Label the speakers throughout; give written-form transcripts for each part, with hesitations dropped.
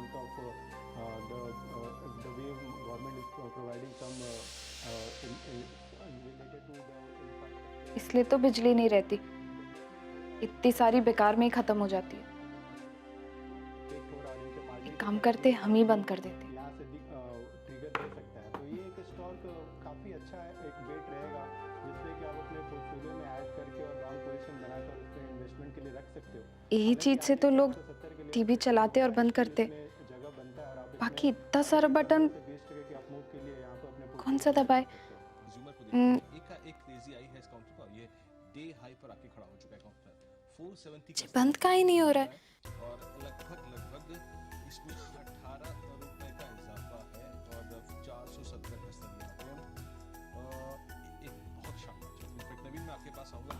Speaker 1: account of the way government is providing some related to the infrastructure.
Speaker 2: इसलिए तो बिजली नहीं रहती, इतनी सारी बेकार में ही खत्म हो जाती है। एक काम करते, हम ही बंद कर देते।
Speaker 1: यहाँ से ट्रिगर दे सकता है, तो ये एक स्टॉक काफ़ी अच्छा है, एक बेट रहेगा जिससे कि आप अपने पोर्टफोलियो में ऐड करके और लॉन्ग पोजीशन बनाकर उस पर इन्वेस्टमेंट के लिए रख सकते हो।
Speaker 2: यही चीज से तो लोग टीवी चलाते और बंद करते,
Speaker 1: जगह बनता है और आप
Speaker 2: बाकी इतना सारा बटन
Speaker 1: 20% की आप मूव के लिए यहाँ पर अपने
Speaker 2: कौन सा दबाए।
Speaker 3: एक तेजी आई है इस काउंटर पर, ये डे हाई पर आके खड़ा हो चुका है काउंटर 470
Speaker 2: बंद का ही नहीं हो रहा है।
Speaker 3: और लगभग इसमें 18 रुपए का इजाफा है और 470 का स्तर एक बहुत शानदार चीज। इनफैक्ट नवीन मैं आपके पास आऊंगा।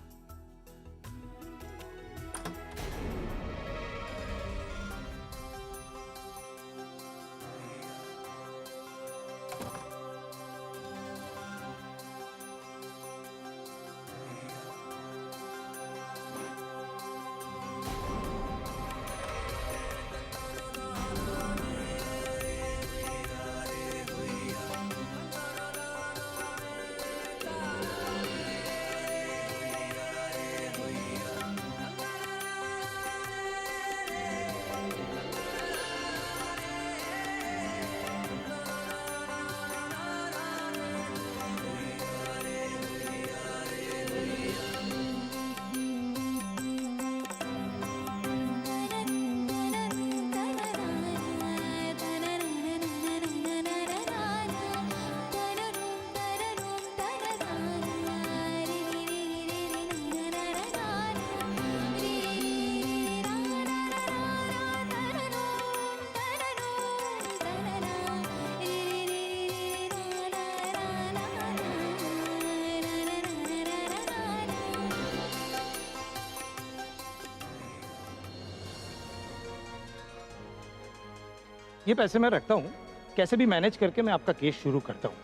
Speaker 4: ये पैसे मैं रखता हूँ, कैसे भी मैनेज करके मैं आपका केस शुरू करता हूँ।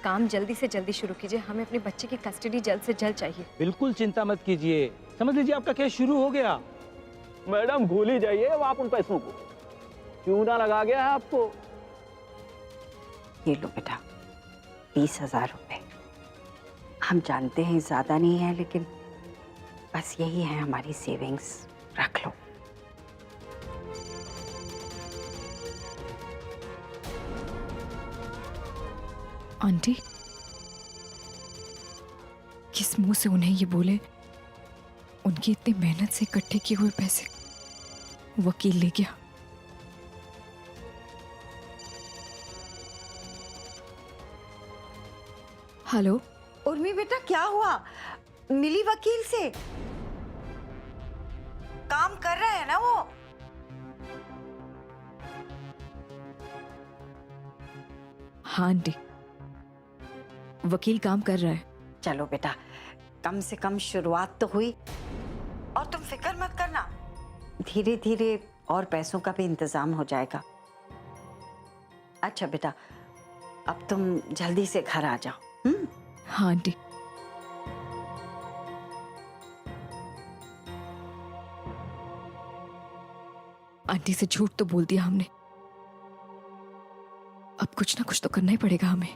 Speaker 5: काम जल्दी से जल्दी शुरू कीजिए, हमें अपने बच्चे की कस्टडी जल्द से जल्द चाहिए।
Speaker 4: बिल्कुल चिंता मत कीजिए, समझ लीजिए आपका केस शुरू हो गया।
Speaker 6: मैडम भूल ही जाइए अब आप उन पैसों को, क्यों ना लगा गया है आपको।
Speaker 7: ये लो बेटा 20,000 रुपए। हम जानते हैं ज्यादा नहीं है, लेकिन बस यही है हमारी सेविंग्स, रख लो।
Speaker 8: आंटी, किस मुंह से उन्हें ये बोले उनकी इतनी मेहनत से इकट्ठे किए हुए पैसे वकील ले गया। हेलो
Speaker 7: उर्मी बेटा, क्या हुआ? मिली वकील से? काम कर रहा है ना वो?
Speaker 8: हाँ आंटी, वकील काम कर रहा है।
Speaker 7: चलो बेटा, कम से कम शुरुआत तो हुई। और तुम फिक्र मत करना, धीरे धीरे और पैसों का भी इंतजाम हो जाएगा। अच्छा बेटा, अब तुम जल्दी से घर आ जाओ।
Speaker 8: हाँ आंटी। आंटी से झूठ तो बोल दिया हमने, अब कुछ ना कुछ तो करना ही पड़ेगा हमें।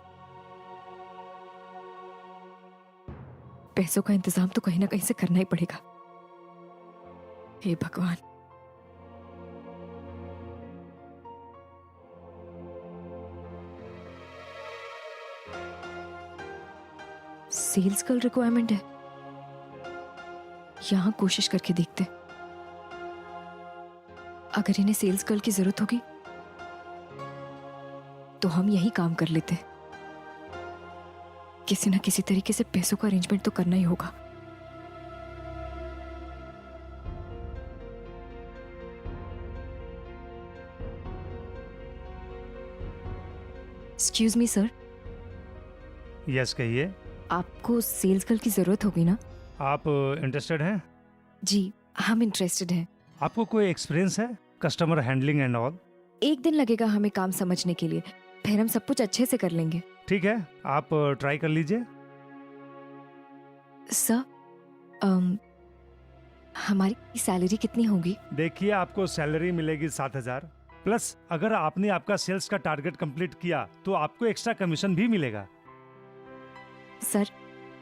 Speaker 8: पैसों का इंतजाम तो कहीं ना कहीं से करना ही पड़ेगा। हे भगवान। सेल्स गर्ल रिक्वायरमेंट है, यहां कोशिश करके देखते। अगर इन्हें सेल्स गर्ल की जरूरत होगी तो हम यही काम कर लेते। किसी ना किसी तरीके से पैसों का अरेंजमेंट तो करना ही होगा। Excuse me sir.
Speaker 9: यस कहिए।
Speaker 8: आपको सेल्स गर्ल की जरूरत होगी ना?
Speaker 9: आप इंटरेस्टेड हैं?
Speaker 8: जी, हम इंटरेस्टेड हैं।
Speaker 9: आपको कोई एक्सपीरियंस है कस्टमर हैंडलिंग एंड ऑल?
Speaker 8: एक दिन लगेगा हमें काम समझने के लिए, फिर हम सब कुछ अच्छे से कर लेंगे।
Speaker 9: ठीक है, आप ट्राई कर लीजिए।
Speaker 8: सर, हमारी सैलरी कितनी होगी?
Speaker 9: देखिए, आपको सैलरी मिलेगी 7,000 प्लस अगर आपने आपका सेल्स का टारगेट कंप्लीट किया तो आपको एक्स्ट्रा कमीशन भी मिलेगा।
Speaker 8: सर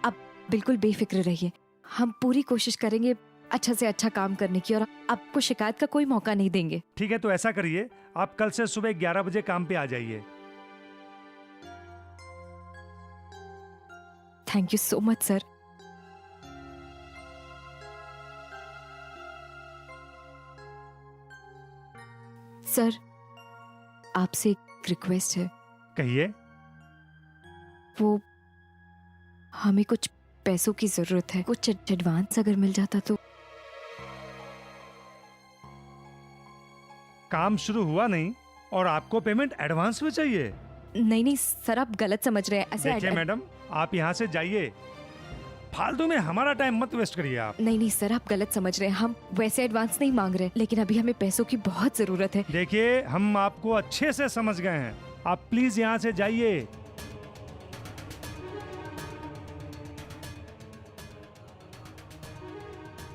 Speaker 8: आप बिल्कुल बेफिक्र रहिए, हम पूरी कोशिश करेंगे अच्छा से अच्छा काम करने की और आपको शिकायत का कोई मौका नहीं देंगे।
Speaker 9: ठीक है, तो ऐसा करिए, आप कल से सुबह 11 बजे काम पे आ जाइए।
Speaker 8: Thank you so much sir. Sir आपसे एक रिक्वेस्ट है।
Speaker 9: कहिए।
Speaker 8: वो हमें कुछ पैसों की जरूरत है, कुछ एडवांस अगर मिल जाता तो।
Speaker 9: काम शुरू हुआ नहीं और आपको पेमेंट एडवांस में चाहिए?
Speaker 8: नहीं नहीं सर, आप गलत समझ रहे हैं। ऐसे
Speaker 9: देखिए मैडम, आप यहाँ से जाइए, फालतू में हमारा टाइम मत वेस्ट करिए आप।
Speaker 8: नहीं नहीं सर, आप गलत समझ रहे हैं। हम वैसे एडवांस नहीं मांग रहे, लेकिन अभी हमें पैसों की बहुत जरूरत है।
Speaker 9: देखिए, हम आपको अच्छे से समझ गए हैं, आप प्लीज यहाँ से जाइए।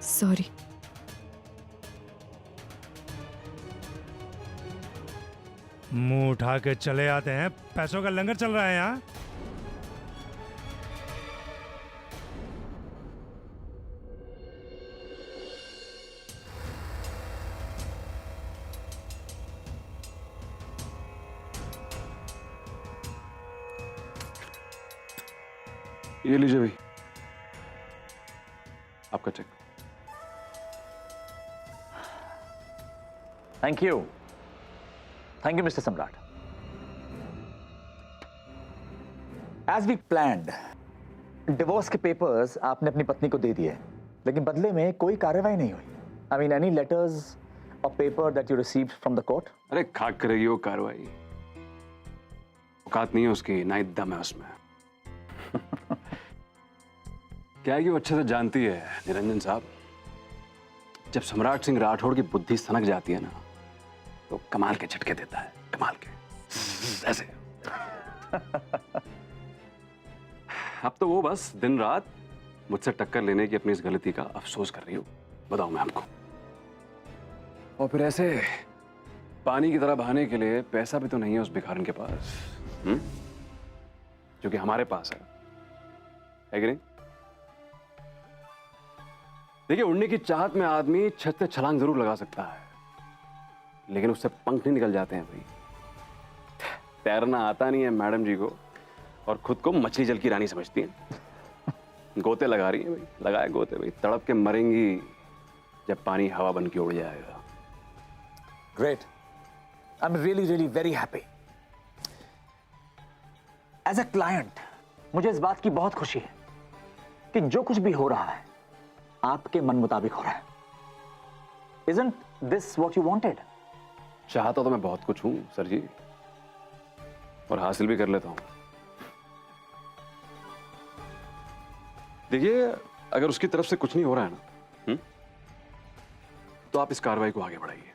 Speaker 8: सॉरी।
Speaker 9: मुंह उठा के चले आते हैं, पैसों का लंगर चल रहा है यहाँ।
Speaker 10: ये लीजिए भाई, आपका चेक।
Speaker 6: थैंक यू मिस्टर सम्राट। एज वी प्लान्ड, डिवोर्स के पेपर्स आपने अपनी पत्नी को दे दिए, लेकिन बदले में कोई कार्रवाई नहीं हुई। आई मीन एनी लेटर्स और paper that you received from the court?
Speaker 10: अरे खाक करेगी वो कार्रवाई, औकात नहीं है उसकी, ना ही दम है उसमें। क्या है कि वो अच्छे से जानती है निरंजन साहब, जब सम्राट सिंह राठौड़ की बुद्धि सनक जाती है ना, तो कमाल के झटके देता है, कमाल के, ऐसे। अब तो वो बस दिन रात मुझसे टक्कर लेने की अपनी इस गलती का अफसोस कर रही हूँ, बताऊं मैं आपको। और फिर ऐसे पानी की तरह बहाने के लिए पैसा भी तो नहीं है उस भिखारन के पास, जो कि हमारे पास है कि नहीं? देखिए, उड़ने की चाहत में आदमी छत से छलांग जरूर लगा सकता है, लेकिन उससे पंख नहीं निकल जाते हैं भाई। तैरना आता नहीं है मैडम जी को, और खुद को मछली जल की रानी समझती हैं। गोते लगा रही हैं भाई, लगाए गोते भाई, तड़प के मरेंगी जब पानी हवा बन के उड़ जाएगा।
Speaker 6: Great, I am really very happy. As a client मुझे इस बात की बहुत खुशी है कि जो कुछ भी हो रहा है आपके मन मुताबिक हो रहा है। Isn't this what you wanted?
Speaker 10: चाहता तो मैं बहुत कुछ हूं सर जी, और हासिल भी कर लेता हूं। देखिए, अगर उसकी तरफ से कुछ नहीं हो रहा है ना, तो आप इस कार्रवाई को आगे बढ़ाइए,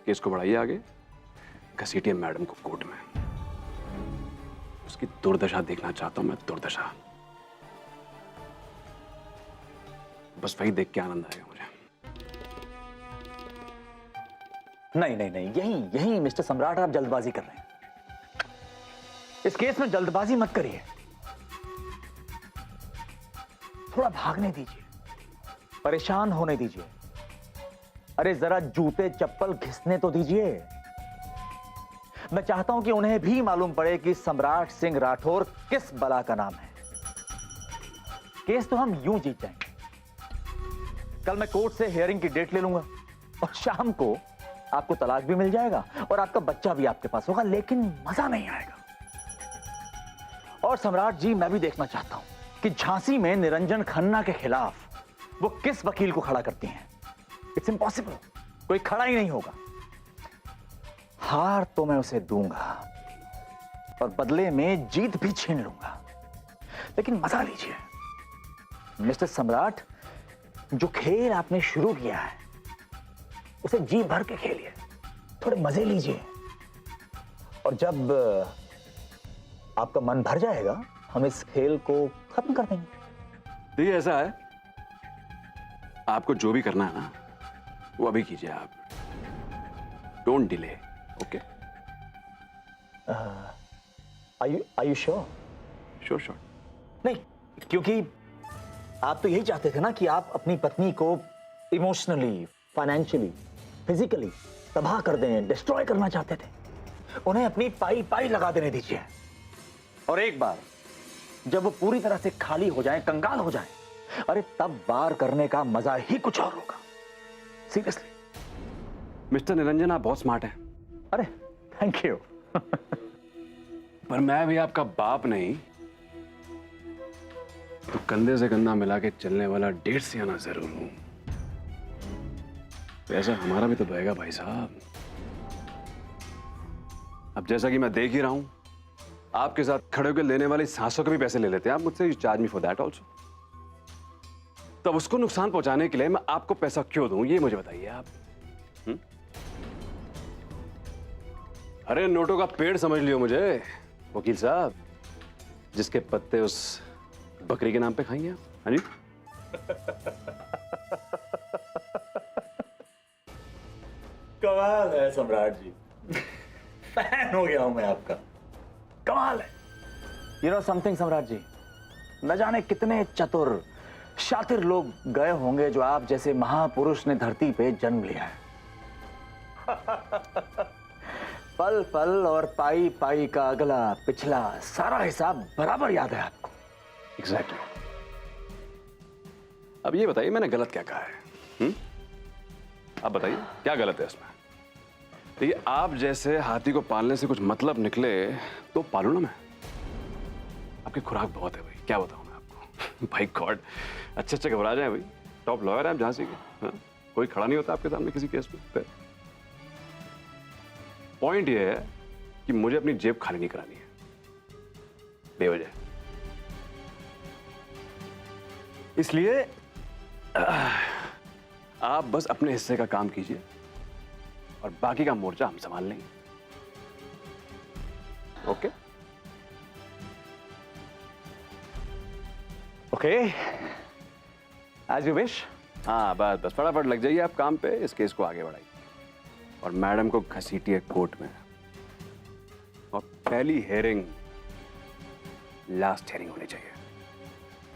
Speaker 10: केस को बढ़ाइए आगे, घसीटिए मैडम को कोर्ट में। उसकी दुर्दशा देखना चाहता हूं मैं, दुर्दशा। बस वही देख के आनंद आएगा मुझे।
Speaker 6: नहीं, यही मिस्टर सम्राट, आप जल्दबाजी कर रहे हैं। इस केस में जल्दबाजी मत करिए, थोड़ा भागने दीजिए, परेशान होने दीजिए। अरे जरा जूते चप्पल घिसने तो दीजिए। मैं चाहता हूं कि उन्हें भी मालूम पड़े कि सम्राट सिंह राठौर किस बला का नाम है। केस तो हम यूं जीत जाएंगे। कल मैं कोर्ट से हियरिंग की डेट ले लूंगा, और शाम को आपको तलाक भी मिल जाएगा और आपका बच्चा भी आपके पास होगा, लेकिन मजा नहीं आएगा। और सम्राट जी, मैं भी देखना चाहता हूं कि झांसी में निरंजन खन्ना के खिलाफ वो किस वकील को खड़ा करती हैं। इट्स इम्पॉसिबल, कोई खड़ा ही नहीं होगा। हार तो मैं उसे दूंगा और बदले में जीत भी छीन लूंगा, लेकिन मजा लीजिए मिस्टर सम्राट। जो खेल आपने शुरू किया है उसे जी भर के खेलिए, थोड़े मजे लीजिए, और जब आपका मन भर जाएगा हम इस खेल को खत्म कर देंगे।
Speaker 10: देखिए, ऐसा है, आपको जो भी करना है ना, वो अभी कीजिए आप। Don't delay, okay?
Speaker 6: Are you sure?
Speaker 10: Sure sure.
Speaker 6: नहीं, क्योंकि आप तो यही चाहते थे ना कि आप अपनी पत्नी को इमोशनली, फाइनेंशियली, फिजिकली तबाह कर दें, डिस्ट्रॉय करना चाहते थे। उन्हें अपनी पाई पाई लगा देने दीजिए, और एक बार जब वो पूरी तरह से खाली हो जाए, कंगाल हो जाए, अरे तब वार करने का मजा ही कुछ और होगा। सीरियसली।
Speaker 10: मिस्टर निरंजन, आप बहुत स्मार्ट हैं।
Speaker 6: अरे थैंक यू।
Speaker 10: पर मैं भी आपका बाप नहीं तो कंधे से कंधा मिला के चलने वाला 1.5 सियाना जरूर हूं। पैसा हमारा भी तो बहेगा भाई साहब। अब जैसा कि मैं देख ही रहा हूं, आपके साथ खड़े होकर लेने वाली सांसों के भी पैसे ले लेते हैं आप मुझसे। You charge me for that also. तब उसको नुकसान पहुंचाने के लिए मैं आपको पैसा क्यों दूं, ये मुझे बताइए आप। अरे नोटों का पेड़ समझ लियो मुझे वकील साहब, जिसके पत्ते उस बकरी के नाम पे खाएंगे आप। हाँ जी।
Speaker 6: कमाल है सम्राट जी, फैन हो गया हूं मैं आपका। कमाल है। यू नो समथिंग सम्राट जी, न जाने कितने चतुर शातिर लोग गए होंगे जो आप जैसे महापुरुष ने धरती पे जन्म लिया है। पल पल और पाई पाई का अगला पिछला सारा हिसाब बराबर याद है आपको।
Speaker 10: एग्जैक्टली। अब ये बताइए मैंने गलत क्या कहा है? आप बताइए क्या गलत है इसमें? देखिए, आप जैसे हाथी को पालने से कुछ मतलब निकले तो पालू ना मैं। आपकी खुराक बहुत है भाई, क्या बताऊं मैं आपको। भाई गॉड, अच्छे घबरा जाए भाई। टॉप लॉयर है आप झांसी के। हाँ? कोई खड़ा नहीं होता आपके सामने किसी केस में। पॉइंट ये है कि मुझे अपनी जेब खाली नहीं करानी है बेवजह। इसलिए आप बस अपने हिस्से का काम कीजिए और बाकी का मोर्चा हम संभाल लेंगे। Okay?
Speaker 6: Okay, as you wish.
Speaker 10: हाँ बस बस फटाफट लग जाइए आप काम पे, इस केस को आगे बढ़ाइए और मैडम को घसीटिए कोर्ट में। और पहली हेयरिंग लास्ट हेयरिंग होनी चाहिए।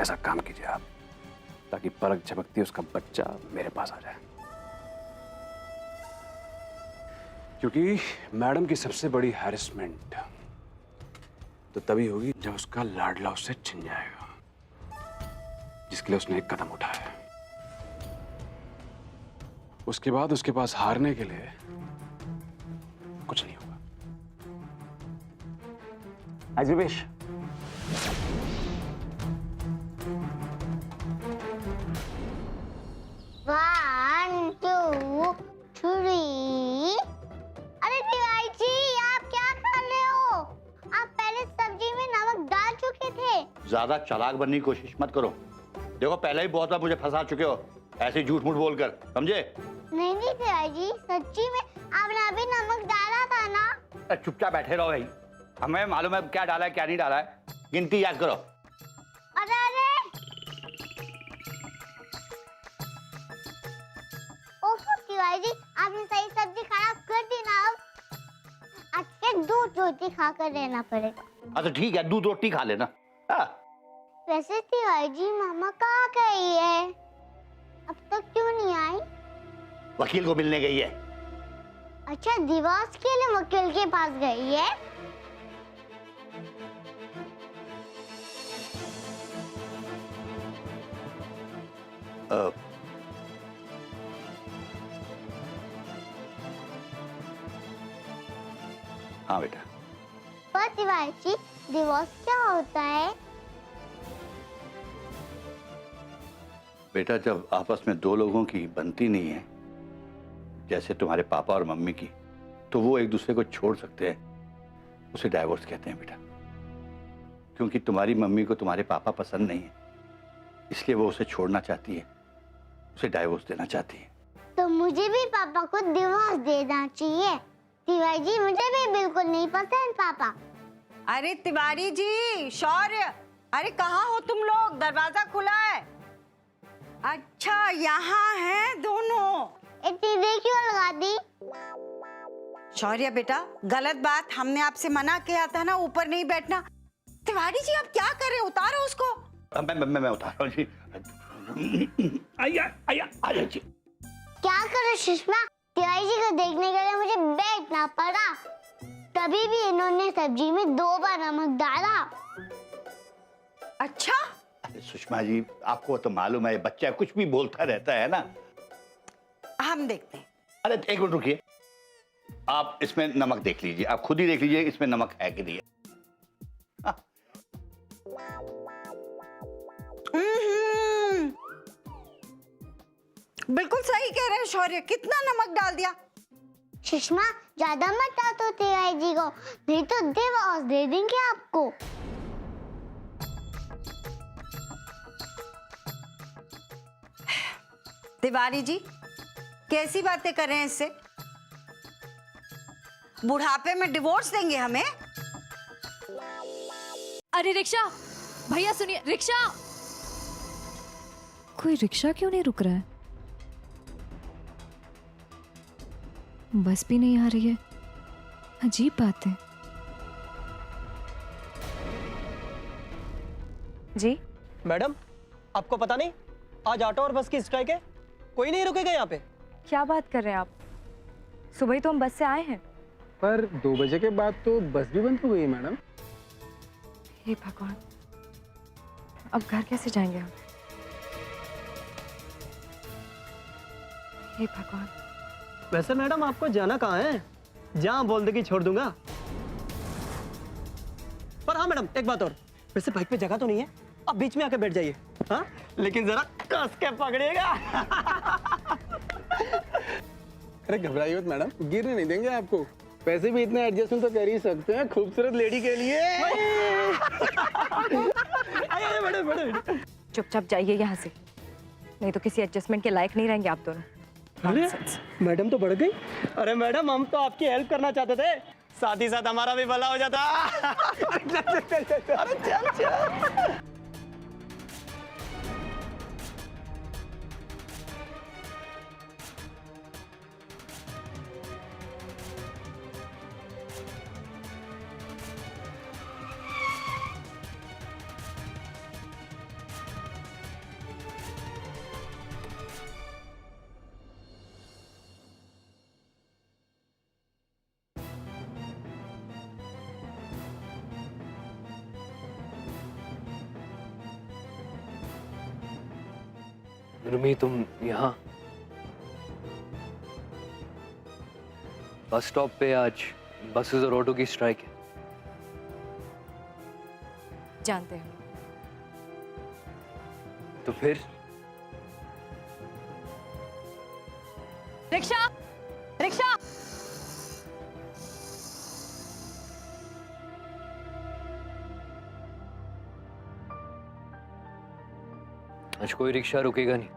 Speaker 10: ऐसा काम कीजिए आप ताकि पलक झपकती उसका बच्चा मेरे पास आ जाए। क्योंकि मैडम की सबसे बड़ी हैरेसमेंट तो तभी होगी जब उसका लाडला उससे छिन जाएगा, जिसके लिए उसने एक कदम उठाया। उसके बाद उसके पास हारने के लिए कुछ नहीं होगा।
Speaker 6: As you wish.
Speaker 11: One, two, three। अरे तिवारी जी, आप क्या कर रहे हो? आप पहले सब्जी में नमक डाल चुके थे।
Speaker 12: ज्यादा चालाक बनने की कोशिश मत करो। देखो पहले ही बहुत बार मुझे फंसा चुके हो ऐसे झूठ मूठ बोलकर, समझे?
Speaker 11: नहीं नहीं तिवारी जी, सच्ची में आपने अभी नमक डाला था ना।
Speaker 12: चुपचाप बैठे रहो भाई, हमें मालूम है क्या डाला है क्या नहीं डाला है। गिनती याद करो।
Speaker 11: अरे अरे, ओहो तिवारी जी, आपने सही सब्जी खराब कर दी ना। अब आज दूध रोटी खाकर रहना पड़ेगा।
Speaker 12: हाँ तो ठीक है, दूध रोटी खा लेना।
Speaker 11: वैसे तिवारी जी, मामा कहाँ गई है? अब तक क्यों नहीं आई?
Speaker 12: वकील को मिलने गई है।
Speaker 11: अच्छा, डिवोर्स के लिए वकील के पास गई है।
Speaker 12: हाँ बेटा।
Speaker 11: पर तिवारी जी, डिवोर्स क्या होता है?
Speaker 12: बेटा, जब आपस में दो लोगों की बनती नहीं है, जैसे तुम्हारे पापा और मम्मी की, तो वो एक दूसरे को छोड़ सकते हैं। उसे डाइवोर्स कहते हैं बेटा। क्योंकि तुम्हारी मम्मी को तुम्हारे पापा पसंद नहीं है, इसलिए वो उसे छोड़ना चाहती है, उसे डाइवोर्स देना चाहती है।
Speaker 11: तो मुझे भी पापा को डिवोर्स देना चाहिए। तिवारी जी, मुझे भी बिल्कुल नहीं पसंद पापा।
Speaker 7: अरे तिवारी जी, शौर्य, अरे कहाँ हो तुम लोग? दरवाजा खुला है। अच्छा, यहाँ हैं दोनों।
Speaker 11: इतनी देर क्यों लगा दी?
Speaker 7: शौर्य बेटा, गलत बात, हमने आपसे मना किया था ना ऊपर नहीं बैठना। तिवारी जी आप क्या कर रहे हैं, उतारो उसको।
Speaker 12: मैं उतार रहा हूँ जी। आइए जी।
Speaker 11: क्या करो सुषमा, तिवारी जी को देखने के लिए मुझे बैठना पड़ा, तभी भी इन्होंने सब्जी में 2 बार नमक डाला।
Speaker 7: अच्छा
Speaker 12: सुषमा जी, आपको तो मालूम है बच्चा कुछ भी बोलता रहता है ना।
Speaker 7: हम देखते हैं।
Speaker 12: अरे 1 मिनट रुकिए, आप इसमें नमक देख लीजिए, आप खुद ही देख लीजिए इसमें नमक है कि नहीं है।
Speaker 7: बिल्कुल सही कह रहे हैं शौर्य, कितना नमक डाल दिया।
Speaker 11: सुषमा ज्यादा मत डालो तिवारी जी को, नहीं तो डिवोर्स दे देंगे आपको।
Speaker 7: तिवारी जी कैसी बातें कर रहे हैं इससे? बुढ़ापे में डिवोर्स देंगे हमें?
Speaker 8: अरे रिक्शा, भैया सुनिए, रिक्शा। कोई रिक्शा क्यों नहीं रुक रहा है? बस भी नहीं आ रही है, अजीब बात है।
Speaker 5: जी
Speaker 13: मैडम, आपको पता नहीं आज ऑटो और बस की स्ट्राइक है, कोई नहीं रुकेगा यहाँ पे।
Speaker 5: क्या बात कर रहे हैं आप? सुबह ही तो हम बस से आए हैं।
Speaker 1: पर 2 बजे के बाद तो बस भी बंद हो गई है मैडम।
Speaker 5: हे भगवान, अब घर कैसे जाएंगे हम? हे भगवान।
Speaker 13: वैसे मैडम आपको जाना कहाँ है? जहाँ बोल दे कि छोड़ दूंगा। पर हाँ मैडम, एक बात और, वैसे बाइक पे जगह तो नहीं है, आप बीच में आके बैठ जाइए। हाँ, लेकिन जरा कस के पकड़िएगा।
Speaker 1: अरे घबराइए मत मैडम, गिरने नहीं देंगे आपको। पैसे भी इतने एडजस्टमेंट तो कर ही सकते हैं खूबसूरत लेडी के लिए।
Speaker 13: मैडम
Speaker 5: चुपचाप जाइए यहाँ से, नहीं तो किसी एडजस्टमेंट के लायक नहीं रहेंगे आप दोनों।
Speaker 13: अरे मैडम तो बढ़ गई। अरे मैडम, हम तो आपकी हेल्प करना चाहते थे, साथ ही साथ हमारा भी भला हो जाता। अरे चल।
Speaker 14: रुमी, तुम यहाँ? बस स्टॉप पे आज बसेस और ऑटो की स्ट्राइक है।
Speaker 5: जानते हैं।
Speaker 14: तो फिर?
Speaker 8: Rickshaw, rickshaw.
Speaker 14: आज कोई रिक्शा रुकेगा नहीं।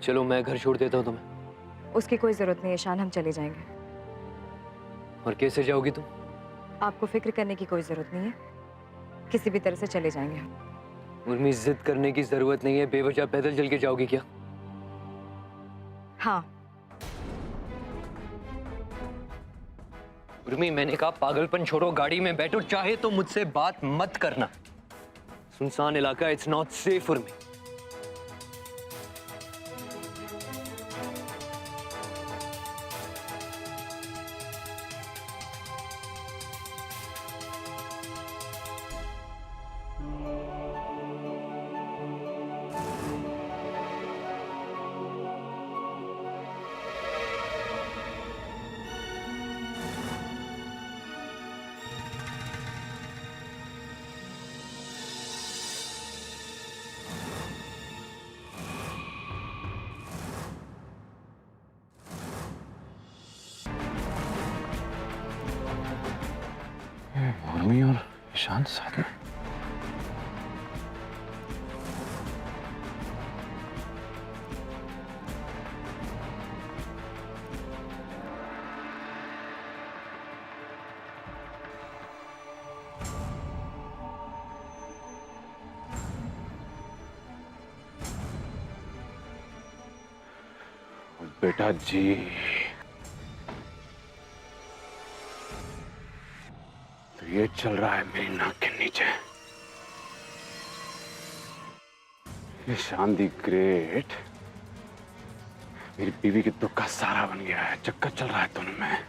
Speaker 14: चलो मैं घर छोड़ देता हूँ तुम्हें।
Speaker 5: उसकी कोई जरूरत नहीं है शान, हम चले जाएंगे।
Speaker 14: और कैसे जाओगी तुम?
Speaker 5: आपको फिक्र करने की कोई जरूरत नहीं है, किसी भी तरह से चले जाएंगे हम।
Speaker 14: उर्मी, जिद करने की जरूरत नहीं है, बेवजह पैदल चल के जाओगी क्या?
Speaker 5: हाँ।
Speaker 14: उर्मी, मैंने कहा पागलपन छोड़ो, गाड़ी में बैठो, चाहे तो मुझसे बात मत करना। सुनसान इलाका, it's not safe Urmi.
Speaker 10: Urmi और ईशान साथ में। बेटा जी, तो ये चल रहा है मेरी नाक के नीचे। ये शान दी ग्रेट मेरी बीवी के दुख का सहारा बन गया है। चक्कर चल रहा है दोनों में,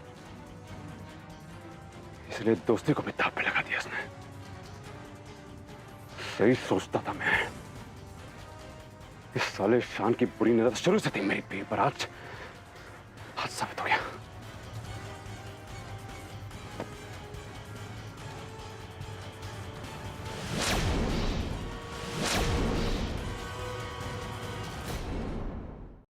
Speaker 10: इसलिए दोस्ती को भी दांव पे लगा दिया इसने। सही सोचता था मैं, इस साले शान की बुरी नजर शुरू से थी मेरी बीवी पर, आज साबित हो गया।